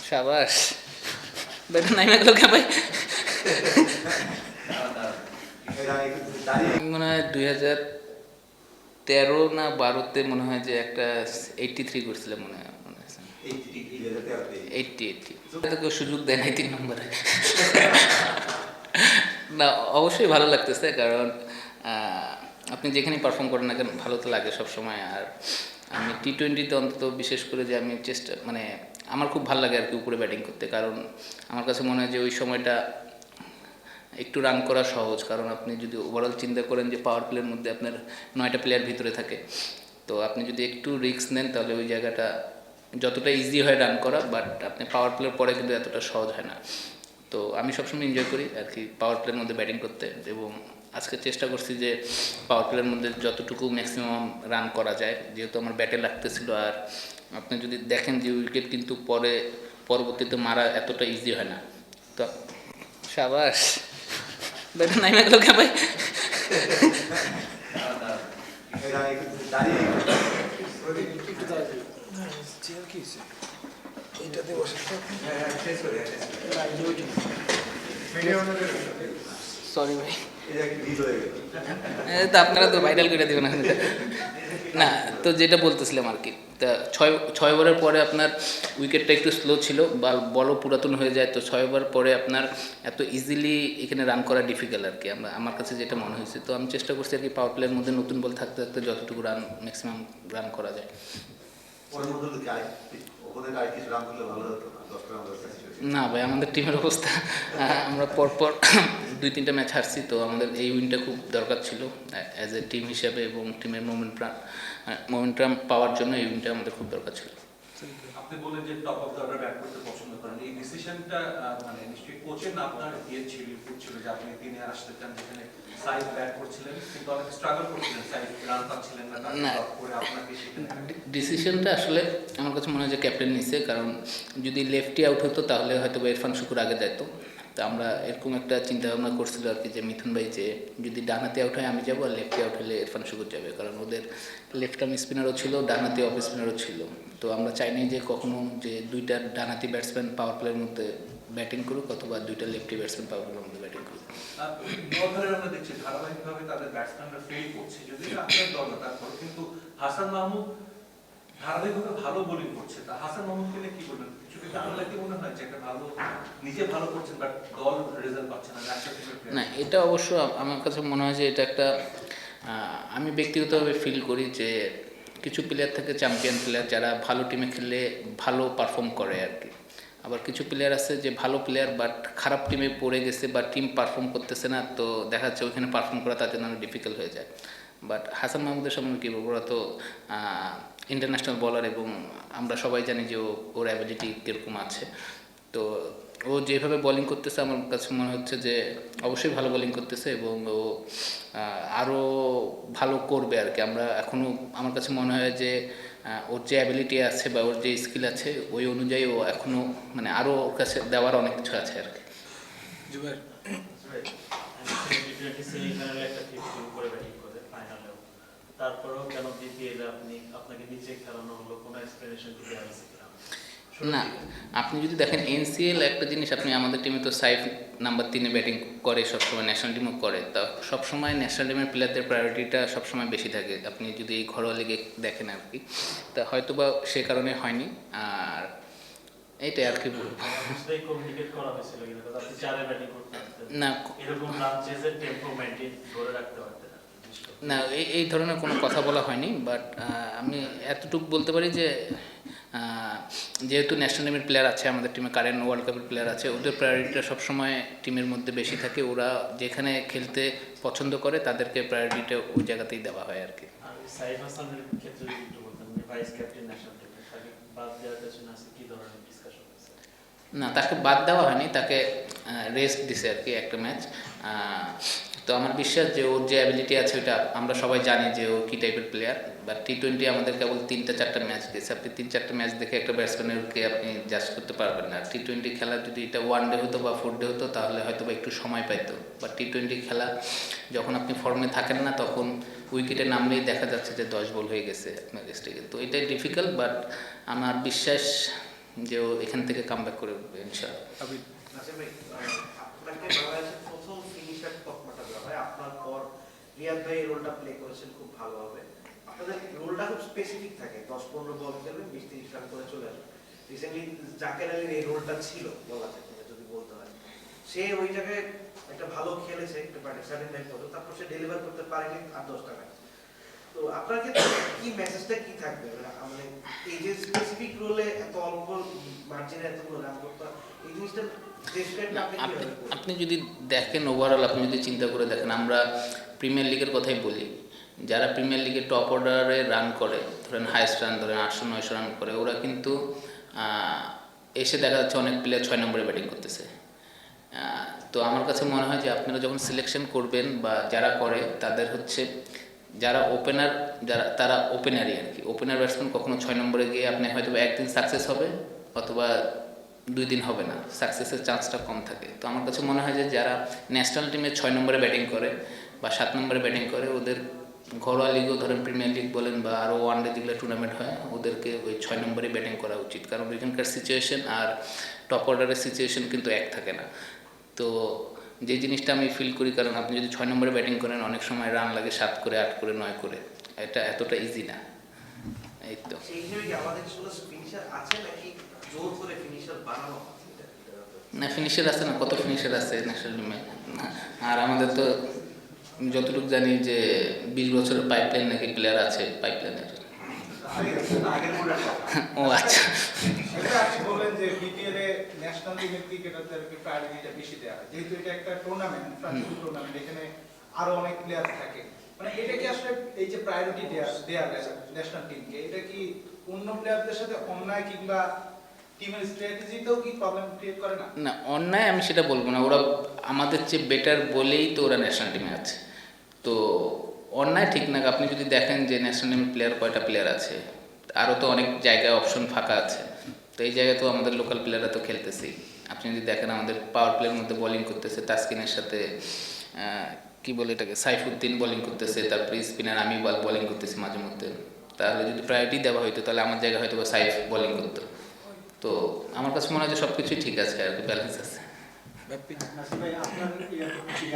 সাবাস বেটা নাই গেল কে ভাই। মনে হয় 2013 না 12-তে মনে হয় যে একটা 83 করছিলাম মনে হয়, 80 কেউ সুযোগ দেয় নাই 3 নম্বরে। না অবশ্যই ভালো লাগতেছে, কারণ আপনি যেখানে পারফর্ম করেন না কেন ভালো তো লাগে সবসময়। আর আমি টি-20তে অন্তত বিশেষ করে যে আমি চেষ্টা মানে আমার খুব ভালো লাগে আর কি উপরে ব্যাটিং করতে, কারণ আমার কাছে মনে হয় যে ওই সময়টা একটু রান করা সহজ। কারণ আপনি যদি ওভারঅল চিন্তা করেন যে পাওয়ার প্লের মধ্যে আপনার 9টা প্লেয়ার ভিতরে থাকে, তো আপনি যদি একটু রিস্ক নেন তাহলে ওই জায়গাটা যতটা ইজি হয় রান করা, বাট আপনি পাওয়ার প্লের পরে কিন্তু এতটা সহজ হয় না। তো আমি সবসময় এনজয় করি আর কি পাওয়ার প্লের মধ্যে ব্যাটিং করতে, এবং আজকে চেষ্টা করছি যে পাওয়ার প্লের মধ্যে যতটুকু ম্যাক্সিমাম রান করা যায়, যেহেতু আমার ব্যাটে লাগতেছিল। আর আপনি যদি দেখেন যে উইকেট কিন্তু পরবর্তীতে মারা এতটা ইজি হয় না। তো সাবাস ব্যাটে নাই গেল কে ভাই। সরি ভাই, তো আপনারা তো ভাইরাল করে দেবেন এখন। না তো যেটা বলতেছিলাম আর কি, তা 6 ওভারের পরে আপনার উইকেটটা একটু স্লো ছিল বা বলও পুরাতন হয়ে যায়, তো 6 ওভার পরে আপনার এত ইজিলি এখানে রান করা ডিফিকাল্ট আর কি আমার কাছে যেটা মনে হয়েছে। তো আমি চেষ্টা করছি আর কি পাওয়ার প্লেয়ার মধ্যে নতুন বল থাকতে থাকতে যতটুকু রান ম্যাক্সিমাম রান করা যায়। না ভাই, আমাদের টিমের অবস্থা আমরা পরপর 2-3টা ম্যাচ হারছি, তো আমাদের এই উইনটা খুব দরকার ছিল অ্যাজ এ টিম হিসাবে, এবং টিমের মোমেন্টাম পাওয়ার জন্য এই উইনটা আমাদের খুব দরকার ছিল। আপনি বলেন যে top of the order bat করতে পছন্দ করেন, এই ডিসিশনটা মানে নিশ্চয়ই কোচের না আপনার ইয়ে ছিল, ইনপুট ছিল যে আপনি দিনে আসতে চান, যেখানে সাইড ব্যাট করছিলেন কিন্তু অনেক স্ট্রাগল করছিলেন, সাইড রান পাচ্ছিলেন না, তারপর করে আপনাকে সেখানে ডিসিশনটা আসলে আমার কাছে মনে হয় যে ক্যাপ্টেন নিছে, কারণ যদি লেফটি আউট হতো তাহলে হয়তো ইরফান শুকুর আগে যেত। তো আমরা এরকম একটা চিন্তা ভাবনা করছিল আর কি, যে মিথুন ভাই যে যদি ডানহাতে আউট হয় আমি যাবো, আর লেফটি আউট হলে ইরফান শুকুর যাবে, কারণ ওদের লেফট আর্ম স্পিনারও ছিল, ডানহাতি অফ স্পিনারও ছিল। তো আমরা চাইনি যে কখনো যে 2টা ডানহাতি ব্যাটসম্যান পাওয়ার প্লের মধ্যে ব্যাটিং করুক, অথবা 2টা লেফটি ব্যাটসম্যান পাওয়ার প্লের মধ্যে ব্যাটিং করুক। নর্থের আমরা দেখছি ধারাবাহিকভাবে তাদের ব্যাটসম্যানরা ফেল করছে, যদি আপনার দল না, তারপর কিন্তু হাসান মাহমুদ ধারাবাহিকভাবে ভালো বোলিং করছে। তা হাসান মাহমুদকে নিয়ে কি বলবেন? কিছু কি আপনার কি মনে হয় যে একটা ভালো নিজে ভালো করছেন বাট দল রেজাল্ট পাচ্ছে না? না, এটা অবশ্য আমার কাছে মনে হয় যে এটা একটা আমি ব্যক্তিগতভাবে ফিল করি যে কিছু প্লেয়ার থাকে চ্যাম্পিয়ন প্লেয়ার, যারা ভালো টিমে খেললে ভালো পারফর্ম করে আর কি। আবার কিছু প্লেয়ার আছে যে ভালো প্লেয়ার বাট খারাপ টিমে পড়ে গেছে বা টিম পারফর্ম করতেছে না, তো দেখা যাচ্ছে ওইখানে পারফর্ম করা তার জন্য অনেক ডিফিকাল্ট হয়ে যায়। বাট হাসান মাহমুদের সম্বন্ধে কী বলবো, ওরা তো ইন্টারন্যাশনাল বলার, এবং আমরা সবাই জানি যে ওর অ্যাবিলিটি কীরকম আছে। তো ও যেভাবে বোলিং করতেছে আমার কাছে মনে হচ্ছে যে অবশ্যই ভালো বোলিং করতেছে, এবং ও আরও ভালো করবে আর কি। আমরা এখনও আমার কাছে মনে হয় যে ওর যে অ্যাবিলিটি আছে বা ওর যে স্কিল আছে ওই অনুযায়ী ও এখনও মানে আরও ওর কাছে দেওয়ার অনেক কিছু আছে আর কি। তারপরেও কেন বিপিএল আপনি আপনাকে নিচে খেলানো হলো, কোনো এক্সপ্লেনেশন কি দেওয়া হয়েছে? না, আপনি যদি দেখেন এনসিএল একটা জিনিস, আপনি আমাদের টিমে তো সাইফ নাম্বার 3-এ ব্যাটিং করে সবসময়, ন্যাশনাল টিমও করে, তা সবসময় ন্যাশনাল টিমের প্লেয়ারদের প্রায়োরিটিটা সবসময় বেশি থাকে আপনি যদি এই ঘরোয়া লিগে দেখেন আর কি। তা হয়তো বা সে কারণে হয়নি, আর এইটাই আর কি বলবো। কমিউনিকেট করা হয়েছিল কিন্তু আপনি চারে ব্যাটিং করতে না এরকম রান চেজের টেম্পো মেইনটেইন ধরে রাখতে পারতেন না, এই ধরনের কোনো কথা বলা হয়নি। বাট আমি এতটুকু বলতে পারি যে যেহেতু ন্যাশনাল টিমের প্লেয়ার আছে আমাদের টিমে, কারেন্ট ওয়ার্ল্ড কাপের প্লেয়ার আছে, ওদের প্রায়োরিটিটা সবসময় টিমের মধ্যে বেশি থাকে। ওরা যেখানে খেলতে পছন্দ করে তাদেরকে প্রায়োরিটিটা ওই জায়গাতেই দেওয়া হয় আর কি। সাইফ হাসানের ক্ষেত্রে একটু বলতেন, ভাইস ক্যাপ্টেন ন্যাশনাল টিমে, তাকে বাদ দেওয়ার পেছনে আছে কি ধরনের ডিসকাশন হয়েছে? না, তাকে বাদ দেওয়া হয়নি, তাকে রেস্ট দিছে আর কি একটা ম্যাচ। তো আমার বিশ্বাস যে ওর যে অ্যাবিলিটি আছে ওটা আমরা সবাই জানি যে ও কী টাইপের প্লেয়ার। বাট টি-20 আমাদের কেবল 3-4টা ম্যাচ দিয়েছে, আপনি 3-4টা ম্যাচ দেখে একটা ব্যাটসম্যানেরকে আপনি জাজ করতে পারবেন না। টি-20 খেলা যদি এটা 1 ডে হতো বা 4 ডে হতো তাহলে হয়তো বা একটু সময় পাইতো। বা টি-20 খেলা যখন আপনি ফর্মে থাকেন না, তখন উইকেটে নামলেই দেখা যাচ্ছে যে 10 বল হয়ে গেছে আপনার টেস্টে, তো এটাই ডিফিকাল্ট। বাট আমার বিশ্বাস যে ও এখান থেকে কাম ব্যাক করে উঠবে ইনশাআল্লাহ। নাসির ভাই, আপনাকে বাংলাদেশের প্রথম ফিনিশার তকমাটা দেওয়া হয়, আপনার পর রিয়াদ ভাই এই রোলটা প্লে করেছেন খুব ভালোভাবে। আপনাদের রোলটা খুব স্পেসিফিক থাকে, 10-15 বল খেলবেন, 20-30 রান করে চলে আসবেন। রিসেন্টলি জাকের আলীর এই রোলটা ছিল বলা যায়, যদি বলতে হয় সে ওই জায়গায় একটা ভালো খেলেছে একটা সার্টেন টাইম পর্যন্ত, তারপর সে ডেলিভার করতে পারেনি 8-10টা ম্যাচ। তো আপনার ক্ষেত্রে কি মেসেজটা কি থাকবে, মানে এই যে স্পেসিফিক রোলে এত অল্প মার্জিনে এতগুলো রান করতে, এই জিনিসটা আপনি যদি দেখেন ওভারঅল, আপনি যদি চিন্তা করে দেখেন, আমরা প্রিমিয়ার লিগের কথাই বলি, যারা প্রিমিয়ার লিগে টপ অর্ডারে রান করে, ধরেন হাইস্ট রান ধরেন 800-900 রান করে, ওরা কিন্তু এসে দেখা যাচ্ছে অনেক প্লেয়ার 6 নম্বরে ব্যাটিং করতেছে। তো আমার কাছে মনে হয় যে আপনারা যখন সিলেকশন করবেন বা যারা করে তাদের হচ্ছে যারা ওপেনার, যারা তারা ওপেনারই আর কি। ওপেনার ব্যাটসম্যান কখনো 6 নম্বরে গিয়ে আপনি হয়তো একদিন সাকসেস হবে অথবা 2 দিন হবে না, সাকসেসের চান্সটা কম থাকে। তো আমার কাছে মনে হয় যে যারা ন্যাশনাল টিমে 6 নম্বরে ব্যাটিং করে বা 7 নম্বরে ব্যাটিং করে, ওদের ঘরোয়া লিগও ধরেন প্রিমিয়ার লিগ বলেন বা আরও ওয়ানডে যেগুলো টুর্নামেন্ট হয়, ওদেরকে ওই 6 নম্বরে ব্যাটিং করা উচিত। কারণ ওইখানকার সিচুয়েশন আর টপ অর্ডারের সিচুয়েশন কিন্তু এক থাকে না। তো যে জিনিসটা আমি ফিল করি, কারণ আপনি যদি 6 নম্বরে ব্যাটিং করেন অনেক সময় রান লাগে 7 করে 8 করে 9 করে, এটা এতটা ইজি না। এই তো সেই হিসেবে কি আমাদের আসলে ফিনিশার আছে নাকি জোর করে ফিনিশার বানানো হচ্ছে? না, ফিনিশার আছে না, কত ফিনিশার আছে ন্যাশনাল টিমে। আর আমাদের তো যতটুকু জানি যে 20 বছরের পাইপলাইন নাকি প্লেয়ার আছে পাইপলাইনের। ও আচ্ছা, আপনি বলেন যে বিপিএল এ ন্যাশনাল টিমের ক্রিকেটারদেরকে প্রায়োরিটিটা বেশি দেওয়া হয়, যেহেতু এটা একটা টুর্নামেন্ট, ফ্রান্সিস টুর্নামেন্ট, এখানে আরো অনেক প্লেয়ার থাকে। মানে এটা কি আসলে এই যে প্রায়োরিটি দেওয়া ন্যাশনাল টিমকে, এটা কি অন্য প্লেয়ারদের সাথে অন্যায় কিংবা টিমের স্ট্র্যাটেজিতেও কি প্রবলেম ক্রিয়েট করে না? না অন্যায় আমি সেটা বলবো না, ওরা আমাদের চেয়ে বেটার বলেই তো ওরা ন্যাশনাল টিমে আছে। তো অন্যায় ঠিক না। আপনি যদি দেখেন যে ন্যাশনাল টিমের প্লেয়ার কয়টা প্লেয়ার আছে, আরও তো অনেক জায়গায় অপশন ফাঁকা আছে। তো এই জায়গায় তো আমাদের লোকাল প্লেয়াররা তো খেলতেছেই। আপনি যদি দেখেন আমাদের পাওয়ার প্লেয়ার মধ্যে বোলিং করতেছে তাসকিনের সাথে কি বলে এটাকে সাইফুদ্দিন বোলিং করতেছে, তারপরে স্পিনার আমি বোলিং করতেছি মাঝে মধ্যে। তাহলে যদি প্রায়োরিটি দেওয়া হইতো তাহলে আমার জায়গায় হয়তো বা সাইফ বোলিং করতো। তো আমার কাছে মনে হয় যে সব কিছুই ঠিক আছে আর কি, ব্যালেন্স আছে। নাসির ভাই, আপনার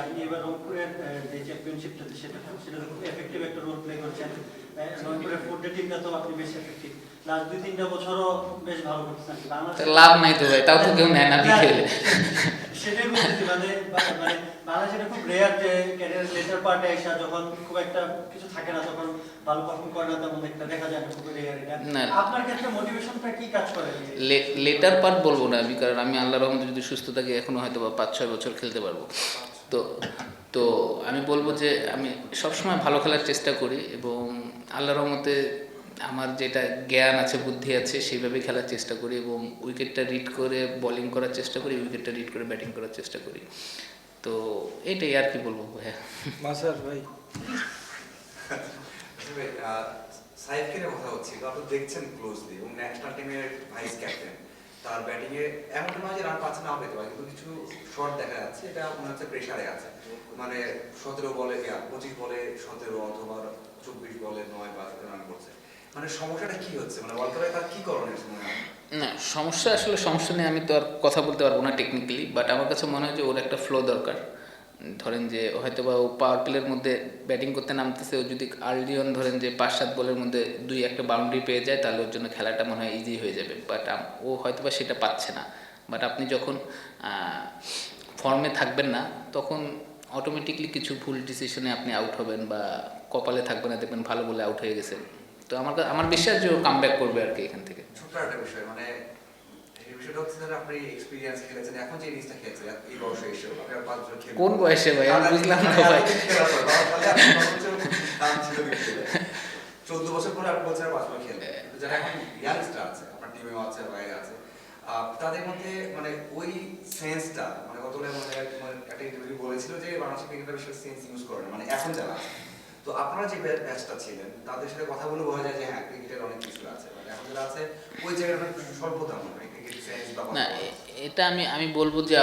আপনি এবার রংপুরের যে চ্যাম্পিয়নশিপটাতে সেটা খুব এফেক্টিভ একটা রোল প্লে করছেন। রংপুরের 4 টিমটা তো আপনি বেশ এফেক্টিভ, লাস্ট 2-3টা বছরও বেশ ভালো করতেছেন। লাভ নাই তো ভাই, তাও তো কেউ নেয় না বিকেলে। সেটাই বলতেছি, মানে বাংলাদেশের খুব রেয়ার যে ক্যারিয়ার লেটার পার্টে এসে যখন খুব একটা কিছু থাকে না, তখন ভালো পারফর্ম করে না, তেমন একটা দেখা যায় না, খুব রেয়ার এটা। আপনার ক্ষেত্রে মোটিভেশনটা কি কাজ করে? লেটার পার্ট বলবো না আমি, কারণ আমি আল্লাহর রহমতে যদি সুস্থ থাকি এখনো হয়তো বা 5-6 বছর খেলতে পারবো। তো আমি বলবো যে আমি সবসময় ভালো খেলার চেষ্টা করি এবং আল্লাহর রহমতে আমার যেটা জ্ঞান আছে বুদ্ধি আছে সেইভাবে খেলার চেষ্টা করি এবং উইকেটটা রিড করে বোলিং করার চেষ্টা করি, উইকেটটা রিড করে ব্যাটিং করার চেষ্টা করি। তো এটাই আর কি বলবো ভাইয়া। মাসার ভাই, সাইফকে নিয়ে কথা হচ্ছে, আপনি দেখছেন ক্লোজলি এবং ন্যাশনাল টিমের ভাইস ক্যাপ্টেন, তার ব্যাটিং এ এমন নয় যে রান পাচ্ছে না পেতে পারে, কিন্তু কিছু শট দেখা যাচ্ছে এটা মনে হচ্ছে প্রেসারে আছে। মানে 17 বলে 25 বলে 17 অথবা 24 বলে 9 বা রান করছে। মানে সমস্যাটা কি হচ্ছে, মানে ওয়ার্ল্ড কাপে তার কি করণীয় মনে হয়? না সমস্যা নিয়ে আমি তো আর কথা বলতে পারবো না টেকনিক্যালি, বাট আমার কাছে মনে হয় যে ওর একটা ফ্লো দরকার। ধরেন যে হয়তো বা ও পাওয়ার প্লের মধ্যে ব্যাটিং করতে নামতেছে, ও যদি আর্লি অন ধরেন যে 5-7 বলের মধ্যে 2-1 বাউন্ডারি পেয়ে যায় তাহলে ওর জন্য খেলাটা মনে হয় ইজি হয়ে যাবে। বাট ও হয়তো বা সেটা পাচ্ছে না। বাট আপনি যখন ফর্মে থাকবেন না তখন অটোমেটিকলি কিছু ভুল ডিসিশনে আপনি আউট হবেন বা কপালে থাকবে না, দেখবেন ভালো বলে আউট হয়ে গেছেন। তো আমার বিশ্বাস যে ও কাম ব্যাক করবে আর কি এখান থেকে। ছোট্ট একটা বিষয়, মানে এই বিষয়টা হচ্ছে যে আপনি এক্সপেরিয়েন্স খেলেছেন, এখন যে জিনিসটা খেলছেন এই বয়সে এসে আপনি আর 5 বছর খেলেন, কোন বয়সে ভাই আমি বুঝলাম না ভাই। 14 বছর পরে আপনি বলছেন 5 বছর খেলবেন, যারা এখন ইয়াংস্টার আছে আপনার টিমেও আছে বাইরে আছে, তাদের মধ্যে মানে ওই সেন্সটা, মানে গতকাল একটা ইন্টারভিউ বলেছিল যে বাংলাদেশ ক্রিকেটার বিশেষ সেন্স ইউজ করে না, মানে এখন যারা আছে। তো আপনারা যে ব্যাচটা ছিলেন তাদের সাথে কথা বলে বোঝা যায় যে হ্যাঁ ক্রিকেটের অনেক কিছু আছে, মানে এখন যারা আছে ওই জায়গাটা স্বল্পতা মনে হয় ক্রিকেট সেন্স বা না এটা আমি বলবো যে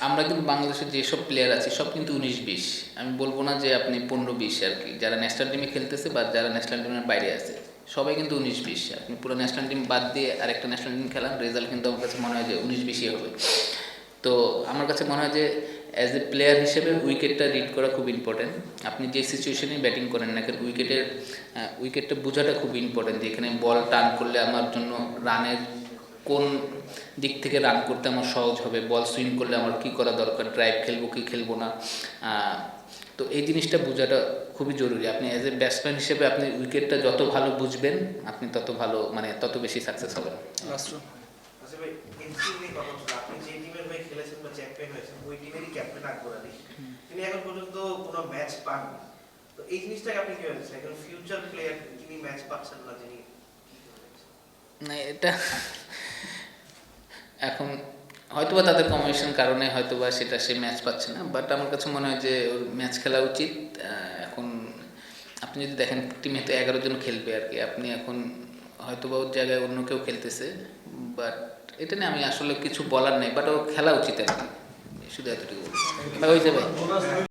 আমরা কিন্তু বাংলাদেশের যেসব প্লেয়ার আছে সব কিন্তু 19-20, আমি বলবো না যে আপনি 15-20 আর কি, যারা ন্যাশনাল টিমে খেলতেছে বা যারা ন্যাশনাল টিমের বাইরে আছে সবাই কিন্তু 19-20, আপনি পুরো ন্যাশনাল টিম বাদ দিয়ে আরেকটা ন্যাশনাল টিম খেলান, রেজাল্ট কিন্তু আমার কাছে মনে হয় যে 19-20 হবে। তো আমার কাছে মনে হয় যে অ্যাজ এ প্লেয়ার হিসেবে উইকেটটা রিড করা খুব ইম্পর্টেন্ট। আপনি যে সিচুয়েশনে ব্যাটিং করেন না কেন উইকেটটা বোঝাটা খুব ইম্পর্টেন্ট, যে এখানে বল টার্ন করলে আমার জন্য রানের কোন দিক থেকে রান করতে আমার সহজ হবে, বল সুইং করলে আমার কী করা দরকার, ড্রাইভ খেলবো কি খেলবো না। তো এই জিনিসটা বোঝাটা খুবই জরুরি। আপনি অ্যাজ এ ব্যাটসম্যান হিসেবে আপনি উইকেটটা যত ভালো বুঝবেন আপনি তত ভালো, মানে তত বেশি সাকসেস হবেন। আচ্ছা ভাই, এনসিএল নিয়ে কথা হচ্ছে, আপনি যে টিমের হয়ে খেলেছেন বা চ্যাম্পিয়ন হয়েছেন ওই টিমেরই ক্যাপ্টেন আকবর আলী, তিনি এখন পর্যন্ত কোনো ম্যাচ পাননি। তো এই জিনিসটাকে আপনি কিভাবে দেখছেন? এখন ফিউচার প্লেয়ার যিনি ম্যাচ পাচ্ছেন না, যিনি না, এটা এখন হয়তোবা তাদের কম্বিনেশন কারণে হয়তোবা সেটা সে ম্যাচ পাচ্ছে না, বাট আমার কাছে মনে হয় যে ওর ম্যাচ খেলা উচিত। এখন আপনি যদি দেখেন টিমে তো 11 জন খেলবে আর কি, আপনি এখন হয়তোবা ওর জায়গায় অন্য কেউ খেলতেছে, বাট এটা নিয়ে আমি আসলে কিছু বলার নেই, বাট ও খেলা উচিত আর কি, শুধু এতটুকু বলবো। ভাই, ওই যে ভাই